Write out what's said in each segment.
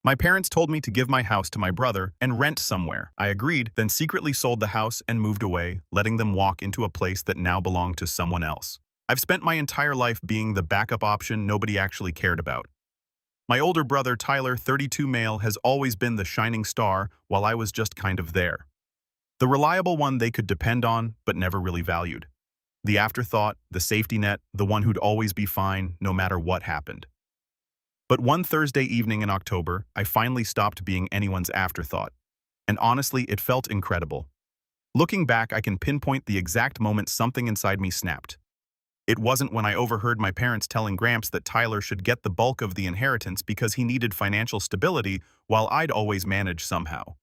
My parents told me to give my house to my brother and rent somewhere. I agreed, then secretly sold the house and moved away, letting them walk into a place that now belonged to someone else. I've spent my entire life being the backup option nobody actually cared about. My older brother, Tyler, 32 male, has always been the shining star while I was just kind of there. The reliable one they could depend on, but never really valued. The afterthought, the safety net, the one who'd always be fine no matter what happened. But one Thursday evening in October, I finally stopped being anyone's afterthought. And honestly, it felt incredible. Looking back, I can pinpoint the exact moment something inside me snapped. It wasn't when I overheard my parents telling Gramps that Tyler should get the bulk of the inheritance because he needed financial stability while I'd always manage somehow.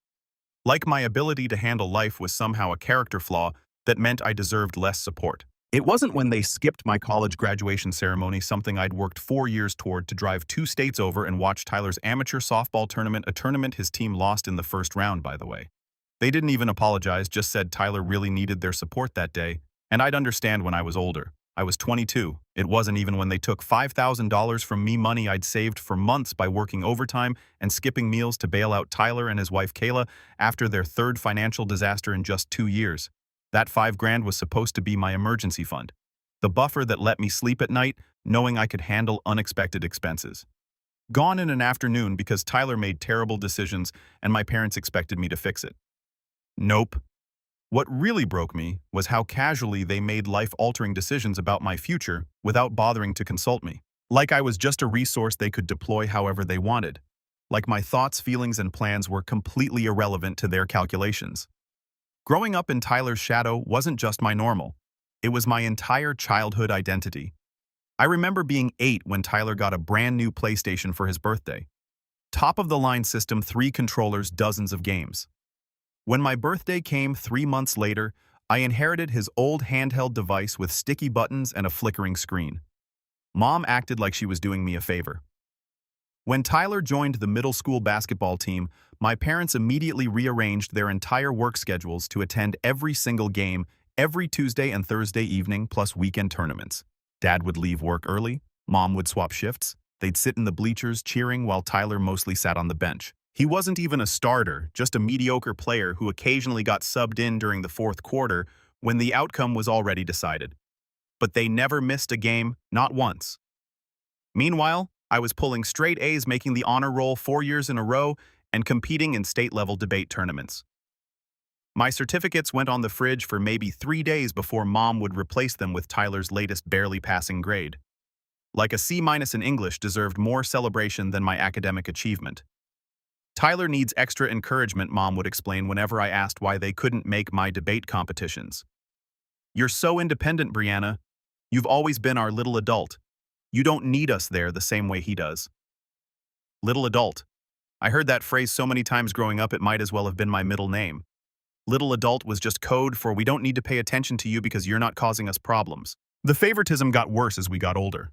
Like my ability to handle life was somehow a character flaw that meant I deserved less support. It wasn't when they skipped my college graduation ceremony, something I'd worked 4 years toward, to drive 2 states over and watch Tyler's amateur softball tournament, a tournament his team lost in the first round, by the way. They didn't even apologize, just said Tyler really needed their support that day, and I'd understand when I was older. I was 22. It wasn't even when they took $5,000 from me, money I'd saved for months by working overtime and skipping meals to bail out Tyler and his wife Kayla after their third financial disaster in just 2 years. That $5,000 was supposed to be my emergency fund, the buffer that let me sleep at night, knowing I could handle unexpected expenses. Gone in an afternoon because Tyler made terrible decisions and my parents expected me to fix it. Nope. What really broke me was how casually they made life-altering decisions about my future without bothering to consult me. Like I was just a resource they could deploy however they wanted. Like my thoughts, feelings, and plans were completely irrelevant to their calculations. Growing up in Tyler's shadow wasn't just my normal. It was my entire childhood identity. I remember being 8 when Tyler got a brand new PlayStation for his birthday. Top-of-the-line system, 3 controllers, dozens of games. When my birthday came 3 months later, I inherited his old handheld device with sticky buttons and a flickering screen. Mom acted like she was doing me a favor. When Tyler joined the middle school basketball team, my parents immediately rearranged their entire work schedules to attend every single game every Tuesday and Thursday evening, plus weekend tournaments. Dad would leave work early, Mom would swap shifts. They'd sit in the bleachers cheering while Tyler mostly sat on the bench. He wasn't even a starter, just a mediocre player who occasionally got subbed in during the fourth quarter when the outcome was already decided. But they never missed a game, not once. Meanwhile, I was pulling straight A's, making the honor roll 4 years in a row, and competing in state-level debate tournaments. My certificates went on the fridge for maybe 3 days before Mom would replace them with Tyler's latest barely passing grade. Like a C- in English deserved more celebration than my academic achievement. Tyler needs extra encouragement, Mom would explain whenever I asked why they couldn't make my debate competitions. You're so independent, Brianna. You've always been our little adult. You don't need us there the same way he does. Little adult. I heard that phrase so many times growing up it might as well have been my middle name. Little adult was just code for we don't need to pay attention to you because you're not causing us problems. The favoritism got worse as we got older.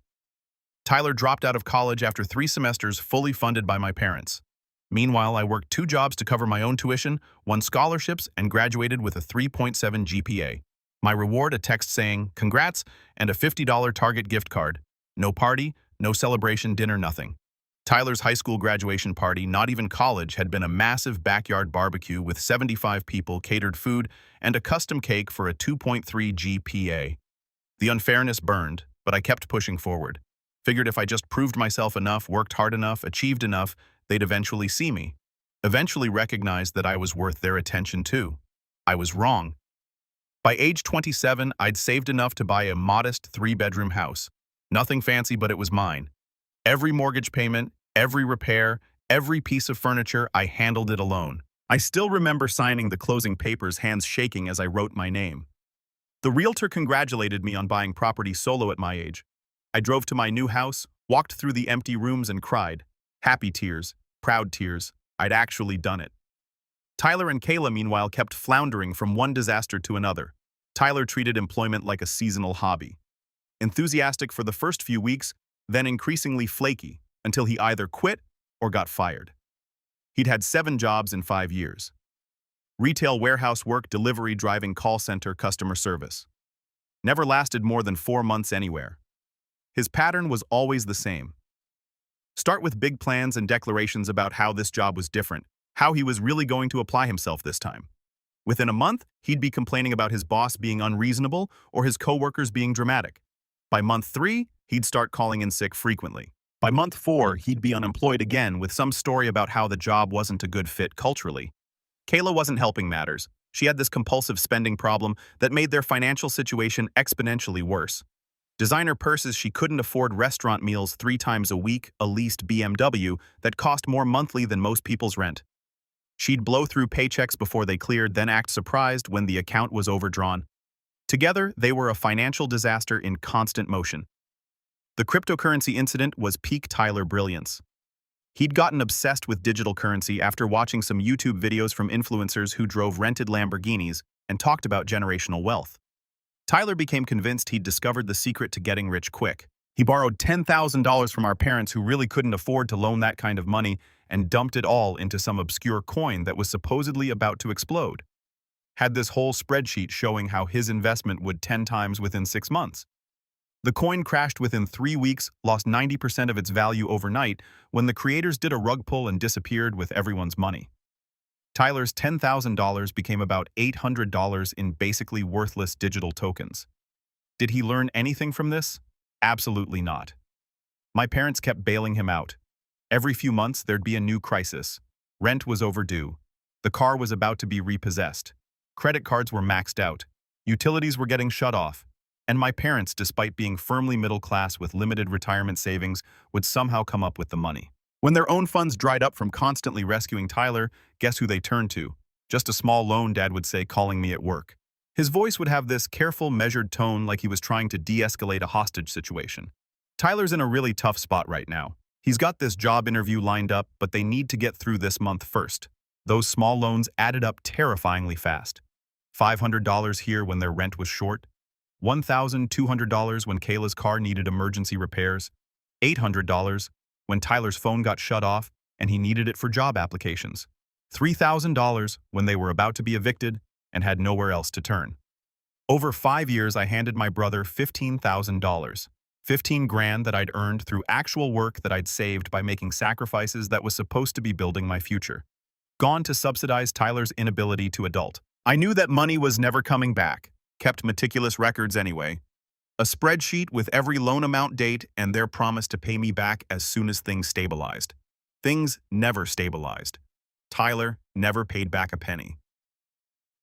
Tyler dropped out of college after 3 semesters fully funded by my parents. Meanwhile, I worked 2 jobs to cover my own tuition, won scholarships, and graduated with a 3.7 GPA. My reward, a text saying, "Congrats," and a $50 Target gift card. No party, no celebration, dinner, nothing. Tyler's high school graduation party, not even college, had been a massive backyard barbecue with 75 people, catered food, and a custom cake for a 2.3 GPA. The unfairness burned, but I kept pushing forward. Figured if I just proved myself enough, worked hard enough, achieved enough, they'd eventually see me. Eventually recognized that I was worth their attention too. I was wrong. By age 27, I'd saved enough to buy a modest 3-bedroom house. Nothing fancy, but it was mine. Every mortgage payment, every repair, every piece of furniture, I handled it alone. I still remember signing the closing papers, hands shaking as I wrote my name. The realtor congratulated me on buying property solo at my age. I drove to my new house, walked through the empty rooms and cried. Happy tears, proud tears. I'd actually done it. Tyler and Kayla, meanwhile, kept floundering from one disaster to another. Tyler treated employment like a seasonal hobby. Enthusiastic for the first few weeks, then increasingly flaky, until he either quit or got fired. He'd had 7 jobs in 5 years. Retail warehouse work, delivery, driving, call center, customer service. Never lasted more than 4 months anywhere. His pattern was always the same. Start with big plans and declarations about how this job was different, how he was really going to apply himself this time. Within a month, he'd be complaining about his boss being unreasonable or his coworkers being dramatic. By month 3, he'd start calling in sick frequently. By month 4, he'd be unemployed again with some story about how the job wasn't a good fit culturally. Kayla wasn't helping matters. She had this compulsive spending problem that made their financial situation exponentially worse. Designer purses she couldn't afford, restaurant meals 3 times a week, a leased BMW that cost more monthly than most people's rent. She'd blow through paychecks before they cleared, then act surprised when the account was overdrawn. Together, they were a financial disaster in constant motion. The cryptocurrency incident was peak Tyler brilliance. He'd gotten obsessed with digital currency after watching some YouTube videos from influencers who drove rented Lamborghinis and talked about generational wealth. Tyler became convinced he'd discovered the secret to getting rich quick. He borrowed $10,000 from our parents who really couldn't afford to loan that kind of money and dumped it all into some obscure coin that was supposedly about to explode. Had this whole spreadsheet showing how his investment would 10 times within 6 months. The coin crashed within 3 weeks, lost 90% of its value overnight when the creators did a rug pull and disappeared with everyone's money. Tyler's $10,000 became about $800 in basically worthless digital tokens. Did he learn anything from this? Absolutely not. My parents kept bailing him out. Every few months there'd be a new crisis. Rent was overdue. The car was about to be repossessed. Credit cards were maxed out. Utilities were getting shut off. And my parents, despite being firmly middle class with limited retirement savings, would somehow come up with the money. When their own funds dried up from constantly rescuing Tyler, guess who they turned to? Just a small loan, Dad would say, calling me at work. His voice would have this careful, measured tone like he was trying to de-escalate a hostage situation. Tyler's in a really tough spot right now. He's got this job interview lined up, but they need to get through this month first. Those small loans added up terrifyingly fast. $500 here when their rent was short. $1,200 when Kayla's car needed emergency repairs. $800 when Tyler's phone got shut off and he needed it for job applications. $3,000 when they were about to be evicted and had nowhere else to turn. Over 5 years, I handed my brother $15,000. 15 grand that I'd earned through actual work that I'd saved by making sacrifices that was supposed to be building my future. Gone to subsidize Tyler's inability to adult. I knew that money was never coming back. Kept meticulous records anyway. A spreadsheet with every loan amount, date, and their promise to pay me back as soon as things stabilized. Things never stabilized. Tyler never paid back a penny.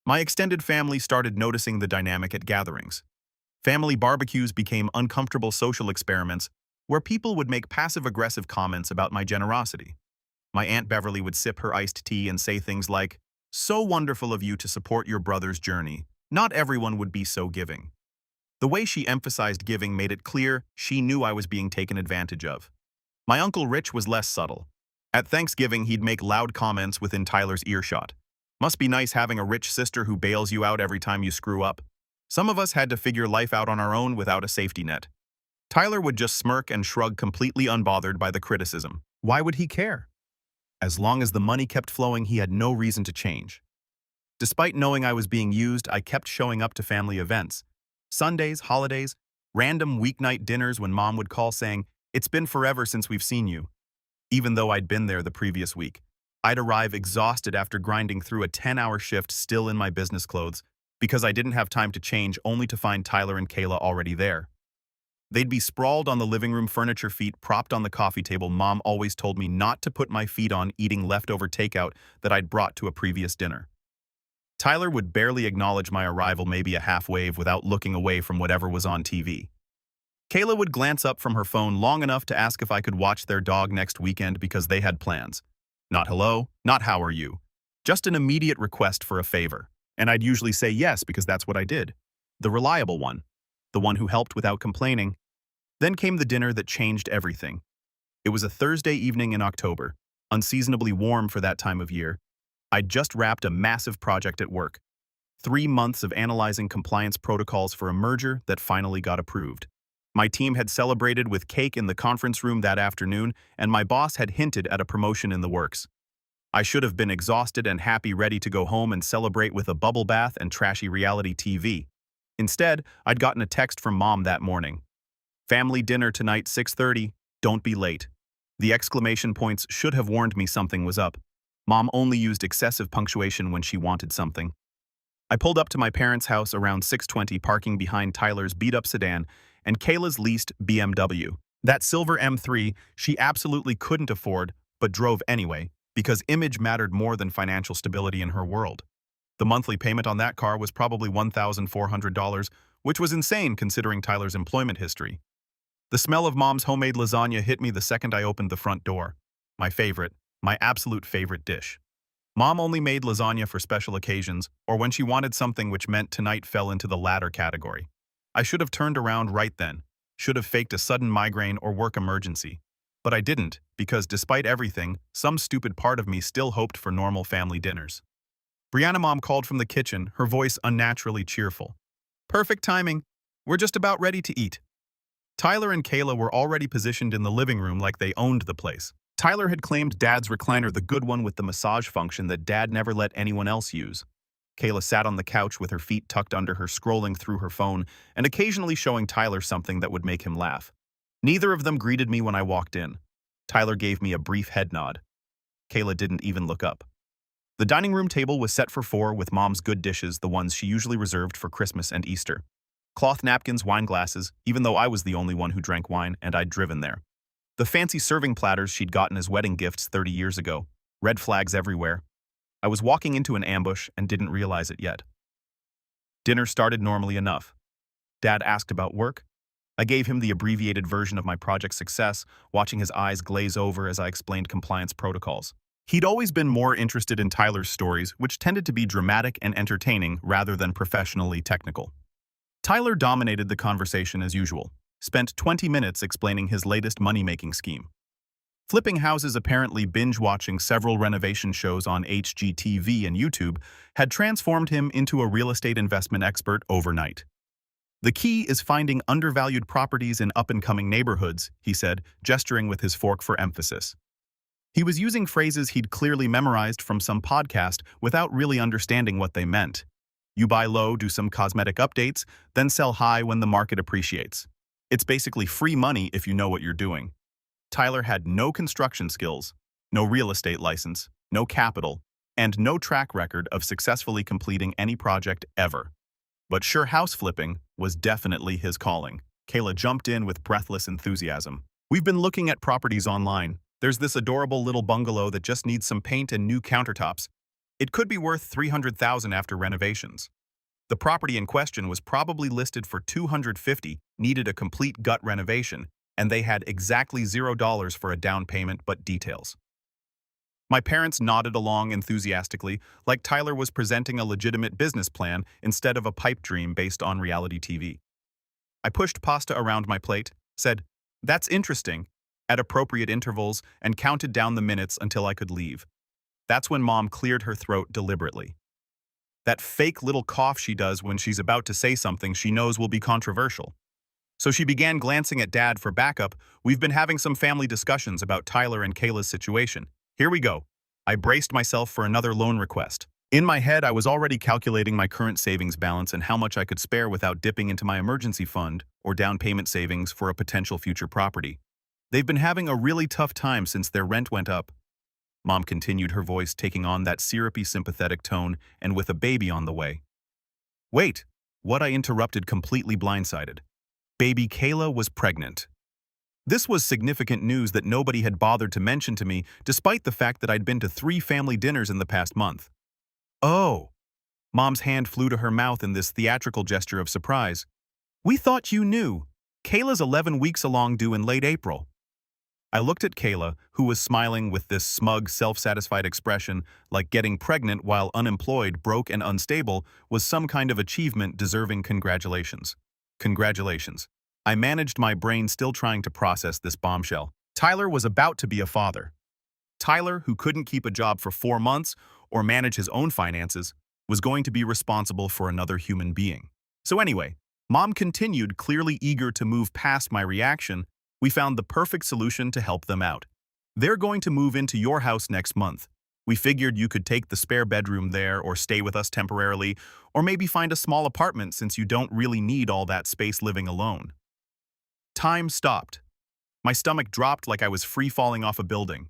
My extended family started noticing the dynamic at gatherings. Family barbecues became uncomfortable social experiments where people would make passive-aggressive comments about my generosity. My Aunt Beverly would sip her iced tea and say things like, "So wonderful of you to support your brother's journey. Not everyone would be so giving." The way she emphasized giving made it clear she knew I was being taken advantage of. My Uncle Rich was less subtle. At Thanksgiving, he'd make loud comments within Tyler's earshot. "Must be nice having a rich sister who bails you out every time you screw up." Some of us had to figure life out on our own without a safety net. Tyler would just smirk and shrug, completely unbothered by the criticism. Why would he care? As long as the money kept flowing, he had no reason to change. Despite knowing I was being used, I kept showing up to family events. Sundays, holidays, random weeknight dinners when Mom would call saying, "It's been forever since we've seen you." Even though I'd been there the previous week, I'd arrive exhausted after grinding through a 10-hour shift still in my business clothes because I didn't have time to change, only to find Tyler and Kayla already there. They'd be sprawled on the living room furniture, feet propped on the coffee table. Mom always told me not to put my feet on, eating leftover takeout that I'd brought to a previous dinner. Tyler would barely acknowledge my arrival, maybe a half wave without looking away from whatever was on TV. Kayla would glance up from her phone long enough to ask if I could watch their dog next weekend because they had plans. Not hello, not how are you. Just an immediate request for a favor. And I'd usually say yes because that's what I did. The reliable one. The one who helped without complaining. Then came the dinner that changed everything. It was a Thursday evening in October, unseasonably warm for that time of year. I'd just wrapped a massive project at work. 3 months of analyzing compliance protocols for a merger that finally got approved. My team had celebrated with cake in the conference room that afternoon, and my boss had hinted at a promotion in the works. I should have been exhausted and happy, ready to go home and celebrate with a bubble bath and trashy reality TV. Instead, I'd gotten a text from Mom that morning. "Family dinner tonight, 6:30. Don't be late." The exclamation points should have warned me something was up. Mom only used excessive punctuation when she wanted something. I pulled up to my parents' house around 6:20, parking behind Tyler's beat-up sedan and Kayla's leased BMW. That silver M3 she absolutely couldn't afford, but drove anyway, because image mattered more than financial stability in her world. The monthly payment on that car was probably $1,400, which was insane considering Tyler's employment history. The smell of Mom's homemade lasagna hit me the second I opened the front door. My favorite, my absolute favorite dish. Mom only made lasagna for special occasions, or when she wanted something which meant tonight fell into the latter category. I should have turned around right then, should have faked a sudden migraine or work emergency. But I didn't, because despite everything, some stupid part of me still hoped for normal family dinners. Brianna Mom called from the kitchen, her voice unnaturally cheerful. Perfect timing. We're just about ready to eat. Tyler and Kayla were already positioned in the living room like they owned the place. Tyler had claimed Dad's recliner, the good one with the massage function that Dad never let anyone else use. Kayla sat on the couch with her feet tucked under her, scrolling through her phone and occasionally showing Tyler something that would make him laugh. Neither of them greeted me when I walked in. Tyler gave me a brief head nod. Kayla didn't even look up. The dining room table was set for 4 with Mom's good dishes, the ones she usually reserved for Christmas and Easter. Cloth napkins, wine glasses, even though I was the only one who drank wine and I'd driven there. The fancy serving platters she'd gotten as wedding gifts 30 years ago. Red flags everywhere. I was walking into an ambush and didn't realize it yet. Dinner started normally enough. Dad asked about work. I gave him the abbreviated version of my project's success, watching his eyes glaze over as I explained compliance protocols. He'd always been more interested in Tyler's stories, which tended to be dramatic and entertaining rather than professionally technical. Tyler dominated the conversation as usual, spent 20 minutes explaining his latest money-making scheme. Flipping houses, apparently binge-watching several renovation shows on HGTV and YouTube, had transformed him into a real estate investment expert overnight. The key is finding undervalued properties in up-and-coming neighborhoods, he said, gesturing with his fork for emphasis. He was using phrases he'd clearly memorized from some podcast without really understanding what they meant. You buy low, do some cosmetic updates, then sell high when the market appreciates. It's basically free money if you know what you're doing. Tyler had no construction skills, no real estate license, no capital, and no track record of successfully completing any project ever. But sure, house flipping was definitely his calling. Kayla jumped in with breathless enthusiasm. We've been looking at properties online. There's this adorable little bungalow that just needs some paint and new countertops. It could be worth $300,000 after renovations. The property in question was probably listed for $250,000, needed a complete gut renovation, and they had exactly $0 for a down payment but details. My parents nodded along enthusiastically, like Tyler was presenting a legitimate business plan instead of a pipe dream based on reality TV. I pushed pasta around my plate, said, "That's interesting," at appropriate intervals, and counted down the minutes until I could leave. That's when Mom cleared her throat deliberately. That fake little cough she does when she's about to say something she knows will be controversial. So she began glancing at Dad for backup. We've been having some family discussions about Tyler and Kayla's situation. Here we go. I braced myself for another loan request. In my head, I was already calculating my current savings balance and how much I could spare without dipping into my emergency fund or down payment savings for a potential future property. They've been having a really tough time since their rent went up. Mom continued, her voice taking on that syrupy, sympathetic tone, and with a baby on the way. Wait, what? I interrupted, completely blindsided. Baby Kayla was pregnant. This was significant news that nobody had bothered to mention to me, despite the fact that I'd been to 3 family dinners in the past month. Oh! Mom's hand flew to her mouth in this theatrical gesture of surprise. We thought you knew. Kayla's 11 weeks along, due in late April. I looked at Kayla, who was smiling with this smug, self-satisfied expression, like getting pregnant while unemployed, broke, and unstable was some kind of achievement deserving congratulations. Congratulations. I managed, my brain still trying to process this bombshell. Tyler was about to be a father. Tyler, who couldn't keep a job for 4 months or manage his own finances, was going to be responsible for another human being. So anyway, Mom continued, clearly eager to move past my reaction. We found the perfect solution to help them out. They're going to move into your house next month. We figured you could take the spare bedroom there or stay with us temporarily, or maybe find a small apartment since you don't really need all that space living alone. Time stopped. My stomach dropped like I was free falling off a building.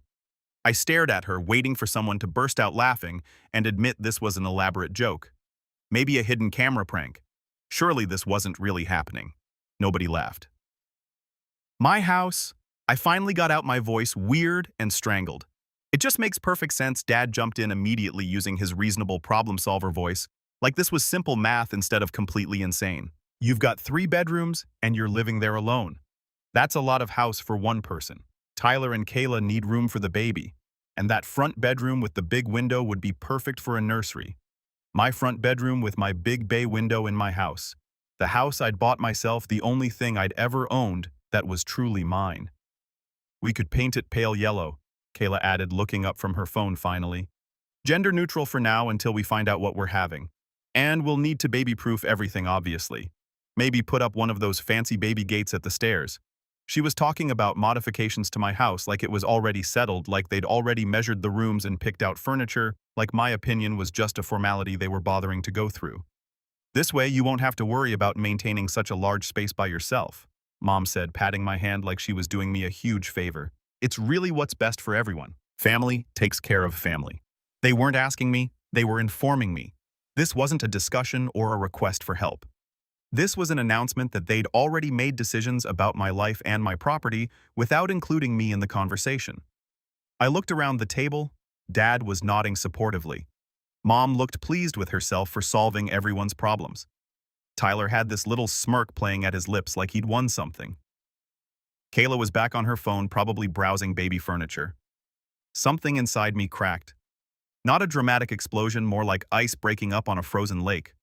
I stared at her, waiting for someone to burst out laughing and admit this was an elaborate joke. Maybe a hidden camera prank. Surely this wasn't really happening. Nobody laughed. My house. I finally got out my voice, weird and strangled. It just makes perfect sense. Dad jumped in immediately using his reasonable problem solver voice, like this was simple math instead of completely insane. You've got 3 bedrooms and you're living there alone. That's a lot of house for one person. Tyler and Kayla need room for the baby, and that front bedroom with the big window would be perfect for a nursery. My front bedroom with my big bay window in my house. The house I'd bought myself, the only thing I'd ever owned that was truly mine. We could paint it pale yellow, Kayla added, looking up from her phone finally. Gender neutral for now until we find out what we're having. And we'll need to baby-proof everything, obviously. Maybe put up one of those fancy baby gates at the stairs. She was talking about modifications to my house like it was already settled, like they'd already measured the rooms and picked out furniture, like my opinion was just a formality they were bothering to go through. This way you won't have to worry about maintaining such a large space by yourself, Mom said, patting my hand like she was doing me a huge favor. It's really what's best for everyone. Family takes care of family. They weren't asking me, they were informing me. This wasn't a discussion or a request for help. This was an announcement that they'd already made decisions about my life and my property without including me in the conversation. I looked around the table. Dad was nodding supportively. Mom looked pleased with herself for solving everyone's problems. Tyler had this little smirk playing at his lips like he'd won something. Kayla was back on her phone, probably browsing baby furniture. Something inside me cracked. Not a dramatic explosion, more like ice breaking up on a frozen lake.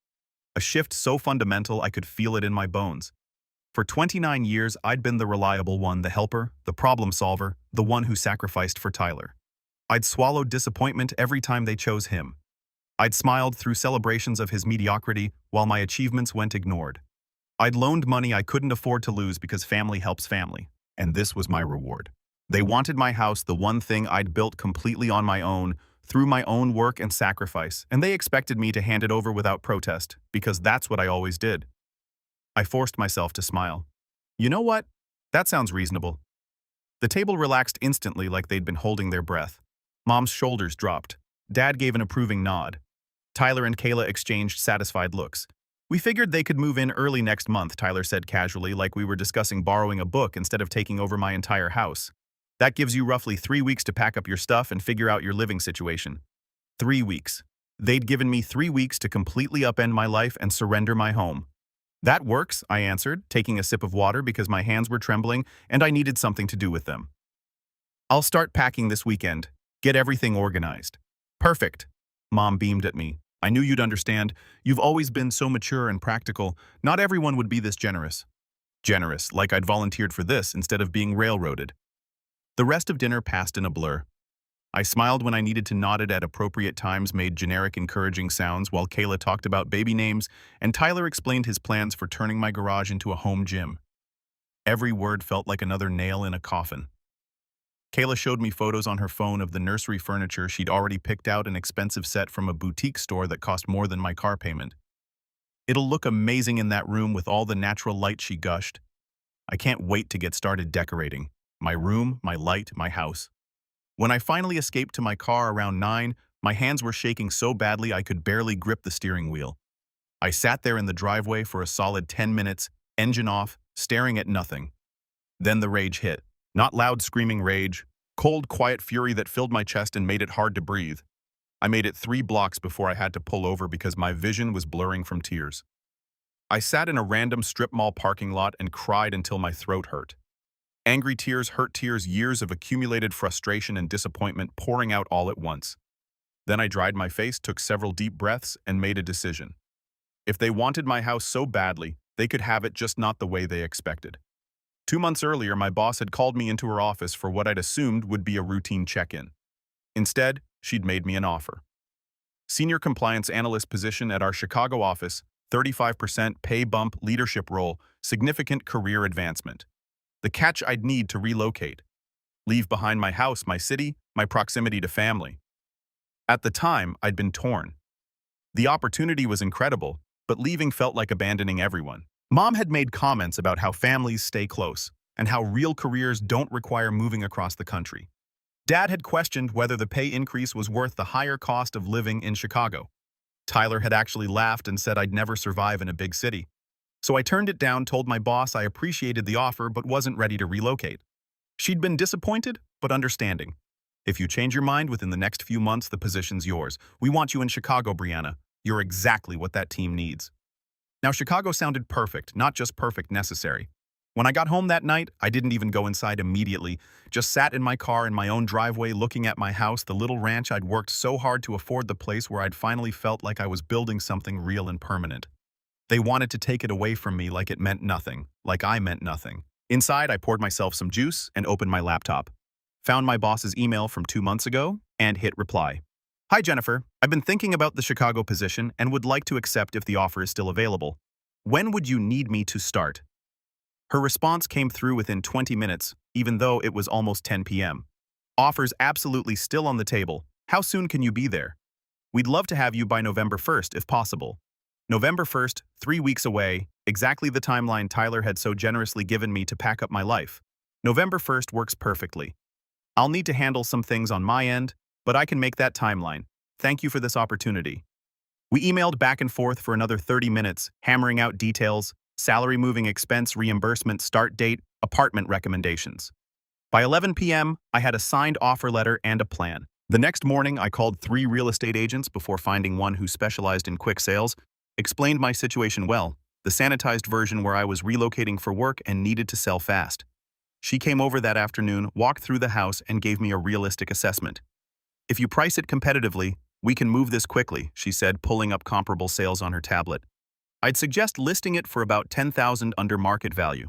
A shift so fundamental I could feel it in my bones. For 29 years, I'd been the reliable one, the helper, the problem solver, the one who sacrificed for Tyler. I'd swallowed disappointment every time they chose him. I'd smiled through celebrations of his mediocrity while my achievements went ignored. I'd loaned money I couldn't afford to lose because family helps family, and this was my reward. They wanted my house, the one thing I'd built completely on my own, through my own work and sacrifice, and they expected me to hand it over without protest, because that's what I always did. I forced myself to smile. You know what? That sounds reasonable. The table relaxed instantly like they'd been holding their breath. Mom's shoulders dropped. Dad gave an approving nod. Tyler and Kayla exchanged satisfied looks. We figured they could move in early next month, Tyler said casually, like we were discussing borrowing a book instead of taking over my entire house. That gives you roughly 3 weeks to pack up your stuff and figure out your living situation. 3 weeks. They'd given me 3 weeks to completely upend my life and surrender my home. That works, I answered, taking a sip of water because my hands were trembling and I needed something to do with them. I'll start packing this weekend. Get everything organized. Perfect. Mom beamed at me. I knew you'd understand. You've always been so mature and practical. Not everyone would be this generous. Generous, like I'd volunteered for this instead of being railroaded. The rest of dinner passed in a blur. I smiled when I needed to, nodded at appropriate times, made generic encouraging sounds while Kayla talked about baby names, and Tyler explained his plans for turning my garage into a home gym. Every word felt like another nail in a coffin. Kayla showed me photos on her phone of the nursery furniture. She'd already picked out an expensive set from a boutique store that cost more than my car payment. It'll look amazing in that room with all the natural light, she gushed. I can't wait to get started decorating. My room, my light, my house. When I finally escaped to my car around 9, my hands were shaking so badly I could barely grip the steering wheel. I sat there in the driveway for a solid 10 minutes, engine off, staring at nothing. Then the rage hit. Not loud screaming rage, cold, quiet fury that filled my chest and made it hard to breathe. I made it 3 blocks before I had to pull over because my vision was blurring from tears. I sat in a random strip mall parking lot and cried until my throat hurt. Angry tears, hurt tears, years of accumulated frustration and disappointment pouring out all at once. Then I dried my face, took several deep breaths, and made a decision. If they wanted my house so badly, they could have it, just not the way they expected. 2 months earlier, my boss had called me into her office for what I'd assumed would be a routine check-in. Instead, she'd made me an offer. Senior compliance analyst position at our Chicago office, 35% pay bump, leadership role, significant career advancement. The catch: I'd need to relocate. Leave behind my house, my city, my proximity to family. At the time, I'd been torn. The opportunity was incredible, but leaving felt like abandoning everyone. Mom had made comments about how families stay close, and how real careers don't require moving across the country. Dad had questioned whether the pay increase was worth the higher cost of living in Chicago. Tyler had actually laughed and said I'd never survive in a big city. So I turned it down, told my boss I appreciated the offer but wasn't ready to relocate. She'd been disappointed, but understanding. If you change your mind within the next few months, the position's yours. We want you in Chicago, Brianna. You're exactly what that team needs. Now, Chicago sounded perfect, not just perfect, necessary. When I got home that night, I didn't even go inside immediately, just sat in my car in my own driveway looking at my house, the little ranch I'd worked so hard to afford, the place where I'd finally felt like I was building something real and permanent. They wanted to take it away from me like it meant nothing, like I meant nothing. Inside, I poured myself some juice and opened my laptop. Found my boss's email from 2 months ago and hit reply. Hi, Jennifer. I've been thinking about the Chicago position and would like to accept if the offer is still available. When would you need me to start? Her response came through within 20 minutes, even though it was almost 10 p.m. Offers absolutely still on the table. How soon can you be there? We'd love to have you by November 1st if possible. November 1st, 3 weeks away, exactly the timeline Tyler had so generously given me to pack up my life. November 1st works perfectly. I'll need to handle some things on my end, but I can make that timeline. Thank you for this opportunity. We emailed back and forth for another 30 minutes, hammering out details, salary, moving expense, reimbursement, start date, apartment recommendations. By 11 p.m., I had a signed offer letter and a plan. The next morning, I called 3 real estate agents before finding one who specialized in quick sales, explained my situation well, the sanitized version where I was relocating for work and needed to sell fast. She came over that afternoon, walked through the house, and gave me a realistic assessment. If you price it competitively, we can move this quickly, she said, pulling up comparable sales on her tablet. I'd suggest listing it for about $10,000 under market value.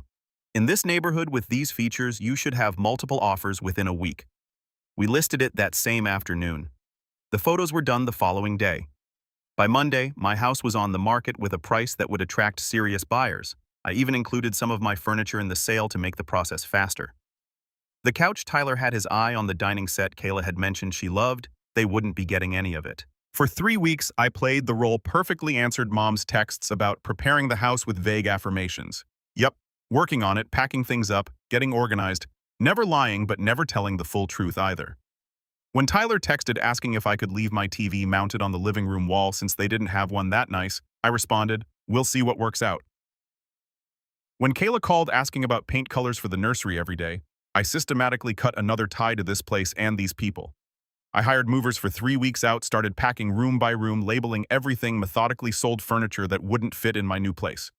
In this neighborhood with these features, you should have multiple offers within a week. We listed it that same afternoon. The photos were done the following day. By Monday, my house was on the market with a price that would attract serious buyers. I even included some of my furniture in the sale to make the process faster. The couch Tyler had his eye on, the dining set Kayla had mentioned she loved, they wouldn't be getting any of it. For 3 weeks, I played the role, perfectly answered Mom's texts about preparing the house with vague affirmations. Yep, working on it, packing things up, getting organized, never lying but never telling the full truth either. When Tyler texted asking if I could leave my TV mounted on the living room wall since they didn't have one that nice, I responded, "We'll see what works out." When Kayla called asking about paint colors for the nursery every day, I systematically cut another tie to this place and these people. I hired movers for 3 weeks out, started packing room by room, labeling everything, methodically sold furniture that wouldn't fit in my new place.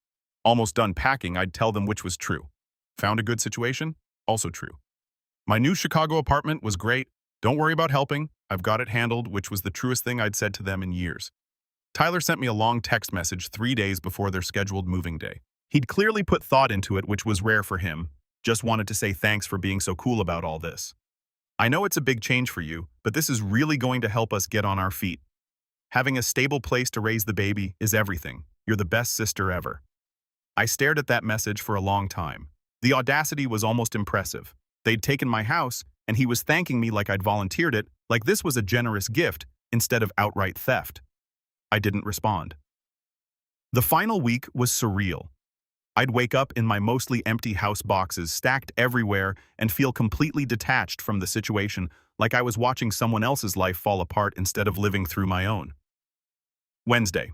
Almost done packing, I'd tell them which was true. Found a good situation? Also true. My new Chicago apartment was great. Don't worry about helping. I've got it handled, which was the truest thing I'd said to them in years. Tyler sent me a long text message 3 days before their scheduled moving day. He'd clearly put thought into it, which was rare for him. Just wanted to say thanks for being so cool about all this. I know it's a big change for you, but this is really going to help us get on our feet. Having a stable place to raise the baby is everything. You're the best sister ever. I stared at that message for a long time. The audacity was almost impressive. They'd taken my house, and he was thanking me like I'd volunteered it, like this was a generous gift instead of outright theft. I didn't respond. The final week was surreal. I'd wake up in my mostly empty house boxes stacked everywhere and feel completely detached from the situation, like I was watching someone else's life fall apart instead of living through my own. Wednesday.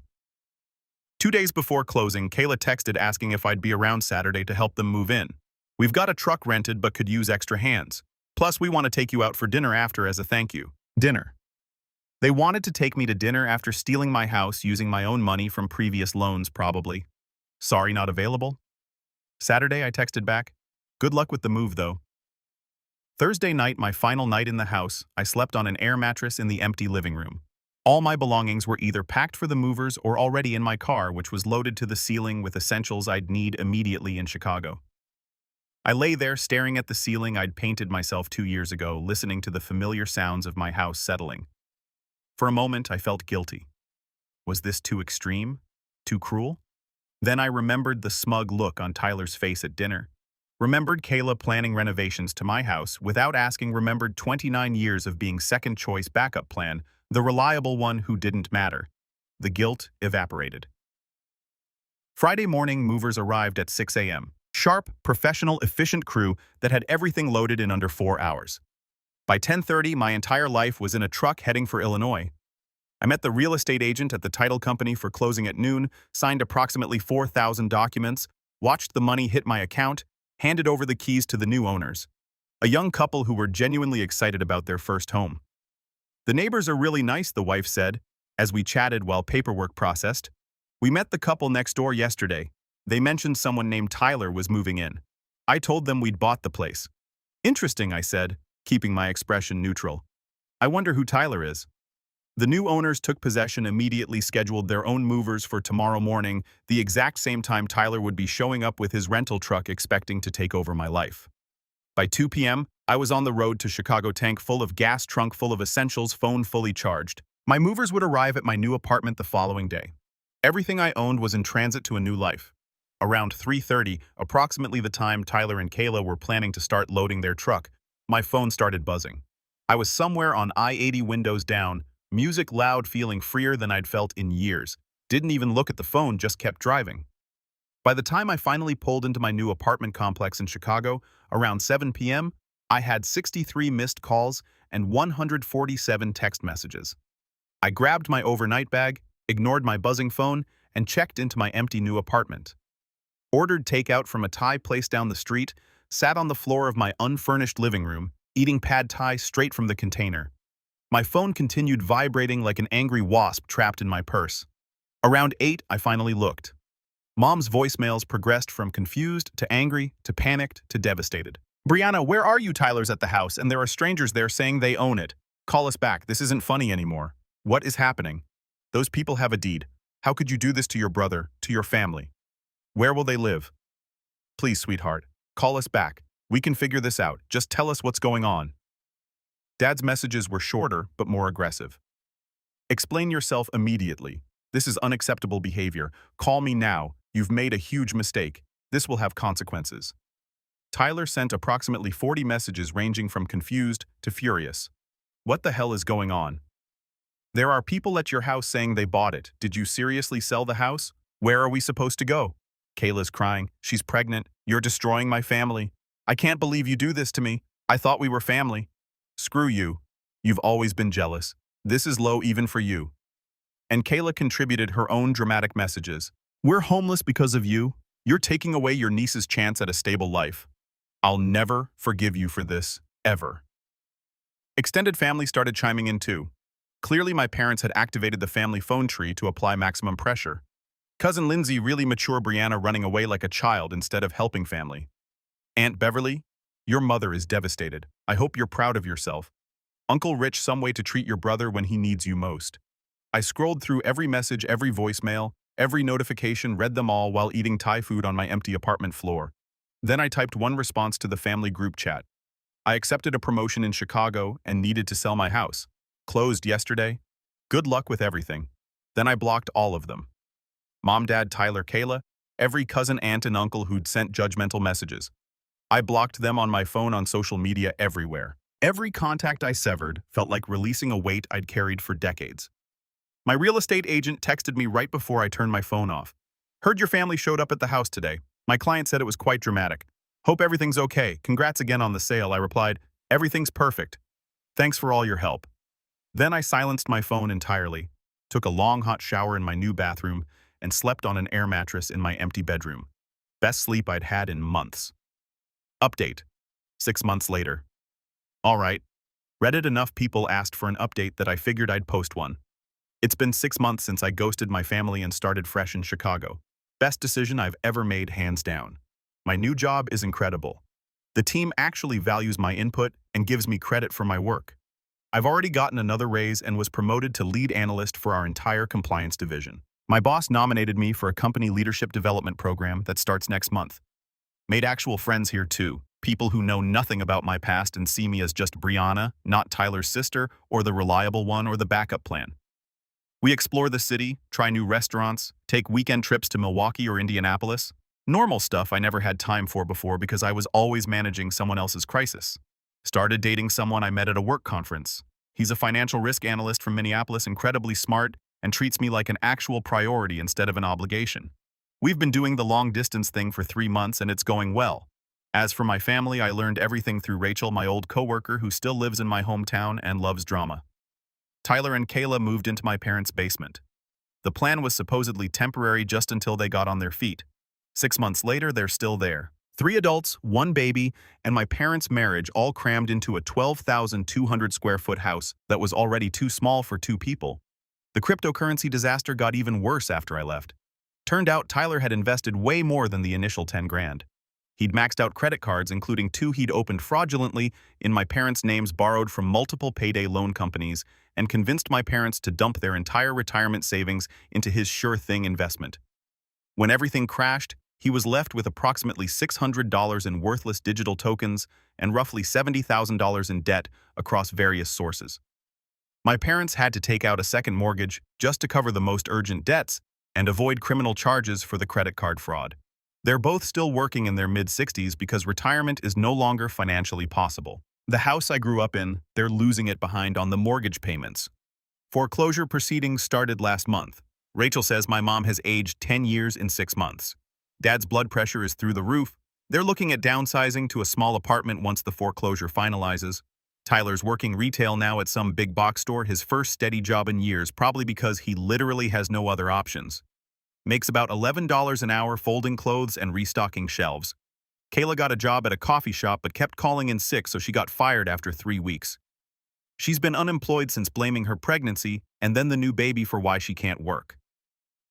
2 days before closing, Kayla texted asking if I'd be around Saturday to help them move in. We've got a truck rented but could use extra hands. Plus, we want to take you out for dinner after as a thank you. Dinner. They wanted to take me to dinner after stealing my house using my own money from previous loans, probably. Sorry, not available. Saturday, I texted back. Good luck with the move, though. Thursday night, my final night in the house, I slept on an air mattress in the empty living room. All my belongings were either packed for the movers or already in my car, which was loaded to the ceiling with essentials I'd need immediately in Chicago. I lay there staring at the ceiling I'd painted myself 2 years ago, listening to the familiar sounds of my house settling. For a moment, I felt guilty. Was this too extreme? Too cruel? Then I remembered the smug look on Tyler's face at dinner. Remembered Kayla planning renovations to my house without asking. Remembered 29 years of being second choice backup plan, the reliable one who didn't matter. The guilt evaporated. Friday morning, movers arrived at 6 a.m. sharp, professional, efficient crew that had everything loaded in under 4 hours. By 10:30, my entire life was in a truck heading for Illinois. I met the real estate agent at the title company for closing at noon, signed approximately 4,000 documents, watched the money hit my account, handed over the keys to the new owners, a young couple who were genuinely excited about their first home. "The neighbors are really nice," the wife said, as we chatted while paperwork processed. "We met the couple next door yesterday. They mentioned someone named Tyler was moving in. I told them we'd bought the place." "Interesting," I said, keeping my expression neutral. "I wonder who Tyler is." The new owners took possession, immediately scheduled their own movers for tomorrow morning, the exact same time Tyler would be showing up with his rental truck expecting to take over my life. By 2 p.m., I was on the road to Chicago, tank full of gas, trunk full of essentials, phone fully charged. My movers would arrive at my new apartment the following day. Everything I owned was in transit to a new life. Around 3:30, approximately the time Tyler and Kayla were planning to start loading their truck, my phone started buzzing. I was somewhere on I-80, windows down, music loud, feeling freer than I'd felt in years. Didn't even look at the phone, just kept driving. By the time I finally pulled into my new apartment complex in Chicago, around 7 p.m., I had 63 missed calls and 147 text messages. I grabbed my overnight bag, ignored my buzzing phone, and checked into my empty new apartment. Ordered takeout from a Thai place down the street, sat on the floor of my unfurnished living room, eating pad Thai straight from the container. My phone continued vibrating like an angry wasp trapped in my purse. Around 8, I finally looked. Mom's voicemails progressed from confused to angry to panicked to devastated. "Brianna, where are you? Tyler's at the house, and there are strangers there saying they own it. Call us back. This isn't funny anymore. What is happening? Those people have a deed. How could you do this to your brother, to your family? Where will they live? Please, sweetheart, call us back. We can figure this out. Just tell us what's going on." Dad's messages were shorter but more aggressive. "Explain yourself immediately. This is unacceptable behavior. Call me now. You've made a huge mistake. This will have consequences." Tyler sent approximately 40 messages ranging from confused to furious. "What the hell is going on? There are people at your house saying they bought it. Did you seriously sell the house? Where are we supposed to go? Kayla's crying. She's pregnant. You're destroying my family. I can't believe you do this to me. I thought we were family. Screw you. You've always been jealous. This is low even for you." And Kayla contributed her own dramatic messages. "We're homeless because of you. You're taking away your niece's chance at a stable life. I'll never forgive you for this, ever." Extended family started chiming in too. Clearly my parents had activated the family phone tree to apply maximum pressure. Cousin Lindsay, really mature Brianna running away like a child instead of helping family. Aunt Beverly, your mother is devastated. I hope you're proud of yourself. Uncle Rich, some way to treat your brother when he needs you most. I scrolled through every message, every voicemail, every notification, read them all while eating Thai food on my empty apartment floor. Then I typed one response to the family group chat. I accepted a promotion in Chicago and needed to sell my house. Closed yesterday. Good luck with everything. Then I blocked all of them. Mom, Dad, Tyler, Kayla, every cousin, aunt, and uncle who'd sent judgmental messages. I blocked them on my phone, on social media, everywhere. Every contact I severed felt like releasing a weight I'd carried for decades. My real estate agent texted me right before I turned my phone off. "Heard your family showed up at the house today. My client said it was quite dramatic. Hope everything's okay. Congrats again on the sale." I replied, "Everything's perfect. Thanks for all your help." Then I silenced my phone entirely, took a long hot shower in my new bathroom, and slept on an air mattress in my empty bedroom. Best sleep I'd had in months. Update. 6 months later. All right. Reddit, enough people asked for an update that I figured I'd post one. It's been 6 months since I ghosted my family and started fresh in Chicago. Best decision I've ever made, hands down. My new job is incredible. The team actually values my input and gives me credit for my work. I've already gotten another raise and was promoted to lead analyst for our entire compliance division. My boss nominated me for a company leadership development program that starts next month. Made actual friends here too, people who know nothing about my past and see me as just Brianna, not Tyler's sister, or the reliable one or the backup plan. We explore the city, try new restaurants, take weekend trips to Milwaukee or Indianapolis. Normal stuff I never had time for before because I was always managing someone else's crisis. Started dating someone I met at a work conference. He's a financial risk analyst from Minneapolis, incredibly smart, and treats me like an actual priority instead of an obligation. We've been doing the long-distance thing for 3 months and it's going well. As for my family, I learned everything through Rachel, my old coworker who still lives in my hometown and loves drama. Tyler and Kayla moved into my parents' basement. The plan was supposedly temporary just until they got on their feet. 6 months later, they're still there. 3 adults, 1 baby, and my parents' marriage all crammed into a 12,200 square foot house that was already too small for 2 people. The cryptocurrency disaster got even worse after I left. Turned out Tyler had invested way more than the initial 10 grand. He'd maxed out credit cards, including 2 he'd opened fraudulently in my parents' names borrowed from multiple payday loan companies, and convinced my parents to dump their entire retirement savings into his sure-thing investment. When everything crashed, he was left with approximately $600 in worthless digital tokens and roughly $70,000 in debt across various sources. My parents had to take out a second mortgage just to cover the most urgent debts and avoid criminal charges for the credit card fraud. They're both still working in their mid-60s because retirement is no longer financially possible. The house I grew up in, they're losing it behind on the mortgage payments. Foreclosure proceedings started last month. Rachel says my mom has aged 10 years in 6 months. Dad's blood pressure is through the roof. They're looking at downsizing to a small apartment once the foreclosure finalizes. Tyler's working retail now at some big box store, his first steady job in years, probably because he literally has no other options. Makes about $11 an hour folding clothes and restocking shelves. Kayla got a job at a coffee shop but kept calling in sick, so she got fired after 3 weeks. She's been unemployed since blaming her pregnancy and then the new baby for why she can't work.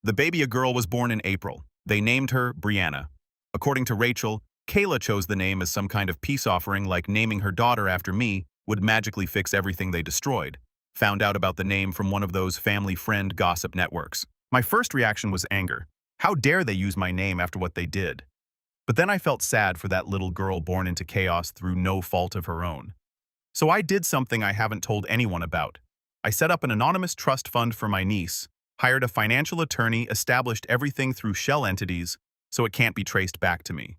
The baby, a girl, was born in April. They named her Brianna. According to Rachel, Kayla chose the name as some kind of peace offering, like naming her daughter after me would magically fix everything they destroyed. Found out about the name from one of those family friend gossip networks. My first reaction was anger. How dare they use my name after what they did? But then I felt sad for that little girl born into chaos through no fault of her own. So I did something I haven't told anyone about. I set up an anonymous trust fund for my niece, hired a financial attorney, established everything through shell entities so it can't be traced back to me.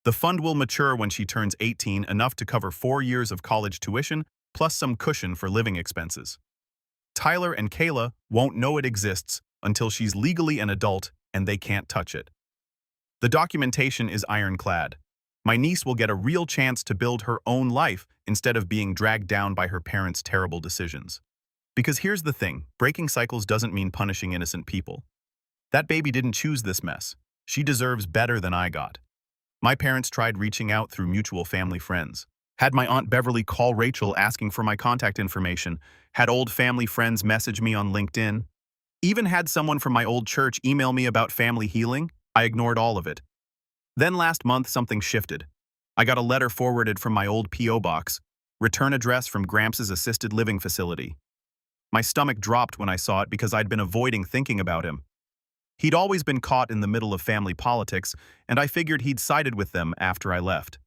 The fund will mature when she turns 18, enough to cover 4 years of college tuition, plus some cushion for living expenses. Tyler and Kayla won't know it exists until she's legally an adult and they can't touch it. The documentation is ironclad. My niece will get a real chance to build her own life instead of being dragged down by her parents' terrible decisions. Because here's the thing, breaking cycles doesn't mean punishing innocent people. That baby didn't choose this mess. She deserves better than I got. My parents tried reaching out through mutual family friends. Had my Aunt Beverly call Rachel asking for my contact information. Had old family friends message me on LinkedIn. Even had someone from my old church email me about family healing. I ignored all of it. Then last month, something shifted. I got a letter forwarded from my old P.O. box, return address from Gramps' assisted living facility. My stomach dropped when I saw it because I'd been avoiding thinking about him. He'd always been caught in the middle of family politics, and I figured he'd sided with them after I left.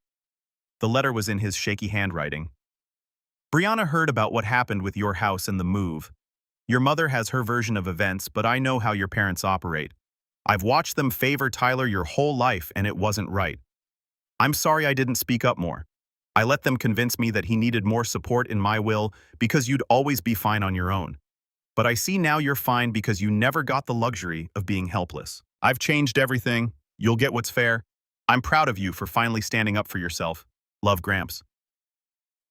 The letter was in his shaky handwriting. Brianna heard about what happened with your house and the move. Your mother has her version of events, but I know how your parents operate. I've watched them favor Tyler your whole life, and it wasn't right. I'm sorry I didn't speak up more. I let them convince me that he needed more support in my will because you'd always be fine on your own. But I see now you're fine because you never got the luxury of being helpless. I've changed everything. You'll get what's fair. I'm proud of you for finally standing up for yourself. Love, Gramps.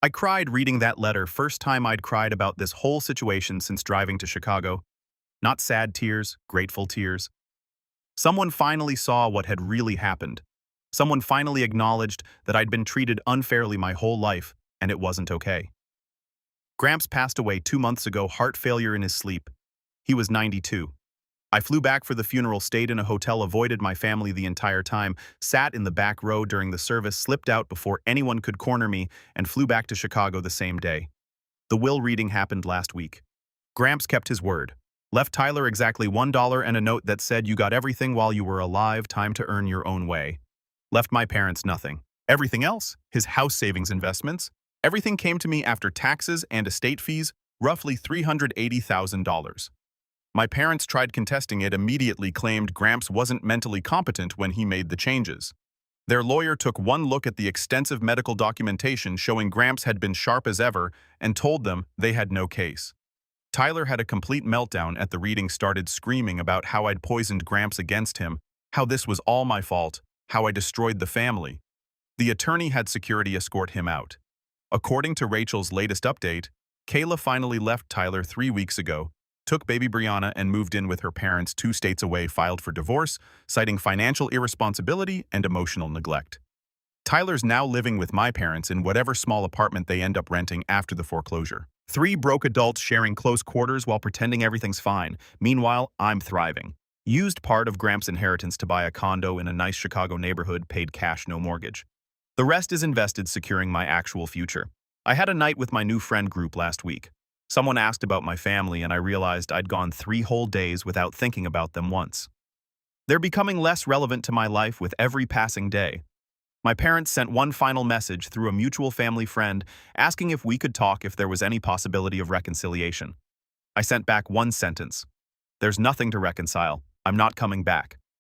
I cried reading that letter, first time I'd cried about this whole situation since driving to Chicago. Not sad tears, grateful tears. Someone finally saw what had really happened. Someone finally acknowledged that I'd been treated unfairly my whole life, and it wasn't okay. Gramps passed away 2 months ago, heart failure in his sleep. He was 92. I flew back for the funeral, stayed in a hotel, avoided my family the entire time, sat in the back row during the service, slipped out before anyone could corner me, and flew back to Chicago the same day. The will reading happened last week. Gramps kept his word. Left Tyler exactly $1 and a note that said, "You got everything while you were alive, time to earn your own way." Left my parents nothing. Everything else, his house savings investments, everything came to me after taxes and estate fees, roughly $380,000. My parents tried contesting it, immediately claimed Gramps wasn't mentally competent when he made the changes. Their lawyer took one look at the extensive medical documentation showing Gramps had been sharp as ever and told them they had no case. Tyler had a complete meltdown at the reading, started screaming about how I'd poisoned Gramps against him, How this was all my fault, how I destroyed the family. The attorney had security escort him out. According to Rachel's latest update, Kayla finally left Tyler 3 weeks ago, took baby Brianna and moved in with her parents 2 states away, filed for divorce, citing financial irresponsibility and emotional neglect. Tyler's now living with my parents in whatever small apartment they end up renting after the foreclosure. 3 broke adults sharing close quarters while pretending everything's fine. Meanwhile, I'm thriving. Used part of Gramps' inheritance to buy a condo in a nice Chicago neighborhood, paid cash, no mortgage. The rest is invested, securing my actual future. I had a night with my new friend group last week. Someone asked about my family and I realized I'd gone 3 whole days without thinking about them once. They're becoming less relevant to my life with every passing day. My parents sent one final message through a mutual family friend asking if we could talk if there was any possibility of reconciliation. I sent back one sentence. There's nothing to reconcile. I'm not coming back.